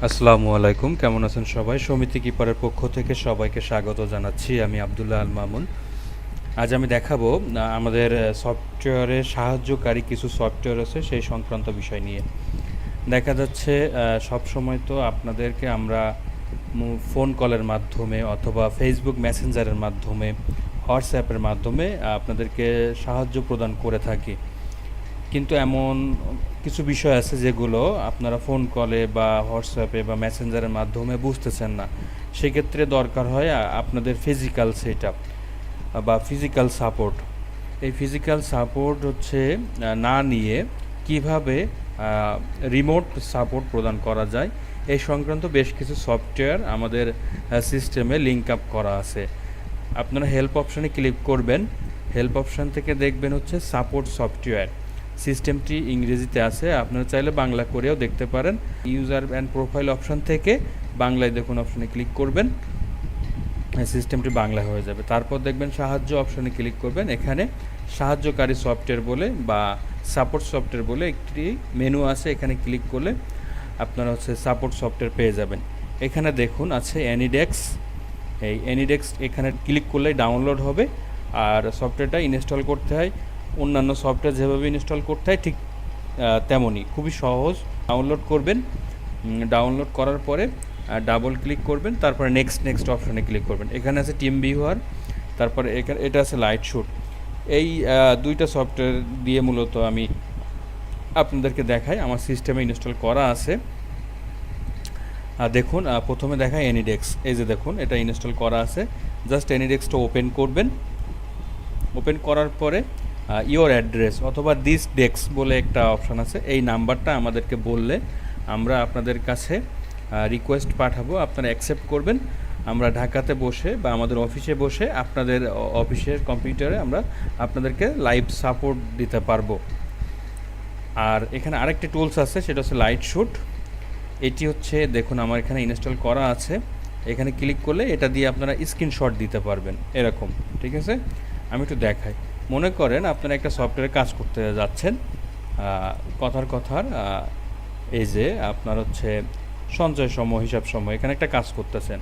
আসসালামু আলাইকুম, কেমন আছেন সবাই? সমিতি কিপারের পক্ষ থেকে সবাইকে স্বাগত জানাচ্ছি। আমি আব্দুল্লাহ আল মামুন। আজ আমি দেখাবো আমাদের সফটওয়্যারে সাহায্যকারী কিছু সফটওয়্যার আছে সেই সংক্রান্ত বিষয় নিয়ে। দেখা যাচ্ছে সব সময় তো আপনাদেরকে আমরা ফোন কলের মাধ্যমে অথবা ফেসবুক মেসেঞ্জারের মাধ্যমে, হোয়াটসঅ্যাপের মাধ্যমে আপনাদেরকে সাহায্য প্রদান করে থাকি। কিন্তু এমন কিছু বিষয় আছে যেগুলো আপনারা ফোন কলে বা হোয়াটসঅ্যাপে বা মেসেঞ্জারের মাধ্যমে বুঝতেছেন না। সেক্ষেত্রে দরকার হয় আপনাদের ফিজিক্যাল সেটআপ বা ফিজিক্যাল সাপোর্ট। এই ফিজিক্যাল সাপোর্ট হচ্ছে না নিয়ে কিভাবে রিমোট সাপোর্ট প্রদান করা যায় এই সংক্রান্ত বেশ কিছু সফটওয়্যার আমাদের সিস্টেমে লিঙ্ক আপ করা আছে। আপনারা হেল্প অপশানে ক্লিক করবেন। হেল্প অপশান থেকে দেখবেন হচ্ছে সাপোর্ট সফটওয়্যার। সিস্টেমটি ইংরেজিতে আছে, আপনারা চাইলে বাংলা করেও দেখতে পারেন। ইউজার অ্যান্ড প্রোফাইল অপশান থেকে বাংলায় দেখুন অপশানে ক্লিক করবেন, সিস্টেমটি বাংলা হয়ে যাবে। তারপর দেখবেন সাহায্য অপশানে ক্লিক করবেন। এখানে সাহায্যকারী সফটওয়্যার বলে বা সাপোর্ট সফটওয়্যার বলে একটি মেনু আছে, এখানে ক্লিক করলে আপনারা হচ্ছে সাপোর্ট সফটওয়্যার পেয়ে যাবেন। এখানে দেখুন আছে অ্যানিডেক্স। এই অ্যানিডেক্স এখানে ক্লিক করলেই ডাউনলোড হবে। আর সফটওয়্যারটা ইনস্টল করতে হয় অন্যান্য সফটওয়্যার যেভাবে ইনস্টল করতে হয় ঠিক তেমনই, খুবই সহজ। ডাউনলোড করবেন, ডাউনলোড করার পরে ডাবল ক্লিক করবেন, তারপরে নেক্সট অপশানে ক্লিক করবেন। এখানে আছে টিম ভিউয়ার, তারপরে এটা আছে লাইট শুট। এই দুইটা সফটওয়্যার দিয়ে মূলত আমি আপনাদেরকে দেখাই, আমার সিস্টেমে ইনস্টল করা আছে। দেখুন প্রথমে দেখায় অ্যানিডেক্স। এই যে দেখুন এটা ইনস্টল করা আছে। জাস্ট অ্যানিডেক্সটা ওপেন করবেন। ওপেন করার পরে ইওর অ্যাড্রেস অথবা দিস ডেস্ক বলে একটা অপশান আছে, এই নাম্বারটা আমাদেরকে বললে আমরা আপনাদের কাছে রিকোয়েস্ট পাঠাবো, আপনারা অ্যাকসেপ্ট করবেন। আমরা ঢাকাতে বসে বা আমাদের অফিসে বসে আপনাদের অফিসের কম্পিউটারে আমরা আপনাদেরকে লাইভ সাপোর্ট দিতে পারবো। আর এখানে আরেকটি টুলস আছে, সেটা হচ্ছে লাইট শুট। এটি হচ্ছে দেখুন আমার এখানে ইনস্টল করা আছে। এখানে ক্লিক করলে এটা দিয়ে আপনারা স্ক্রিনশট দিতে পারবেন এরকম, ঠিক আছে? আমি একটু দেখাই। মনে করেন আপনারা একটা সফটওয়্যারে কাজ করতে যাচ্ছেন, কথার এই যে আপনার হচ্ছে সঞ্চয় সময়, হিসাব সময়, এখানে একটা কাজ করতেছেন,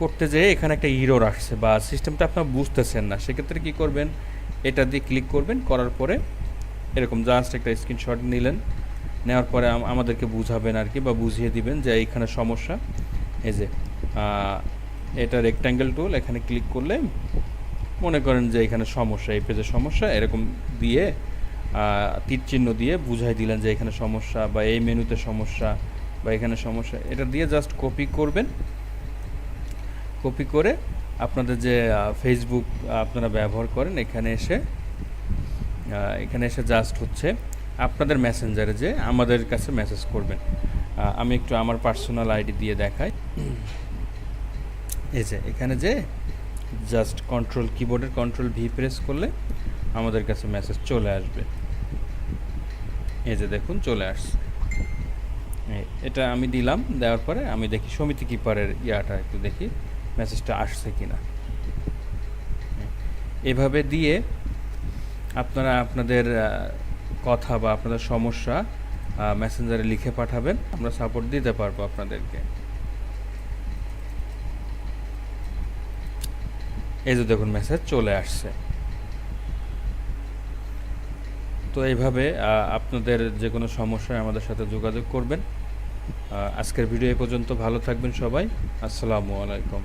করতে যেয়ে এখানে একটা ইরর আসছে বা সিস্টেমটা আপনার বুঝতেছেন না। সেক্ষেত্রে কী করবেন, এটা দিয়ে ক্লিক করবেন, করার পরে এরকম জাস্ট একটা স্ক্রিনশট নিলেন, নেওয়ার পরে আমাদেরকে বুঝাবেন আর কি, বা বুঝিয়ে দিবেন যে এইখানে সমস্যা। এই যে এটা রেক্ট্যাঙ্গেল টুল, এখানে ক্লিক করলে মনে করেন যে এখানে সমস্যা, এই পেজে সমস্যা, এরকম দিয়ে তীর চিহ্ন দিয়ে বুঝাই দিলেন যে এখানে সমস্যা বা এই মেনুতে সমস্যা বা এখানে সমস্যা। এটা দিয়ে জাস্ট কপি করবেন। কপি করে আপনাদের যে ফেসবুক আপনারা ব্যবহার করেন এখানে এসে জাস্ট হচ্ছে আপনাদের মেসেঞ্জারে যে আমাদের কাছে মেসেজ করবেন। আমি একটু আমার পার্সোনাল আইডি দিয়ে দেখাই। এই যে এখানে যে জাস্ট কিবোর্ডের কন্ট্রোল ভি প্রেস করলে আমাদের কাছে মেসেজ চলে আসবে। এই যে দেখুন চলে আসছে। এটা আমি দিলাম, দেওয়ার পরে আমি দেখি সমিতি কিপারের ইয়াটা একটু দেখি মেসেজটা আসছে কিনা। এভাবে দিয়ে আপনারা আপনাদের কথা বা আপনাদের সমস্যা মেসেঞ্জারে লিখে পাঠাবেন, আমরা সাপোর্ট দিতে পারবো আপনাদেরকে। এই যে দেখুন মেসেজ চলে আসছে। তো এইভাবে আপনাদের যে কোনো সমস্যায় আমাদের সাথে যোগাযোগ করবেন। আজকের ভিডিও এ পর্যন্ত। ভালো থাকবেন সবাই। আসসালামু আলাইকুম।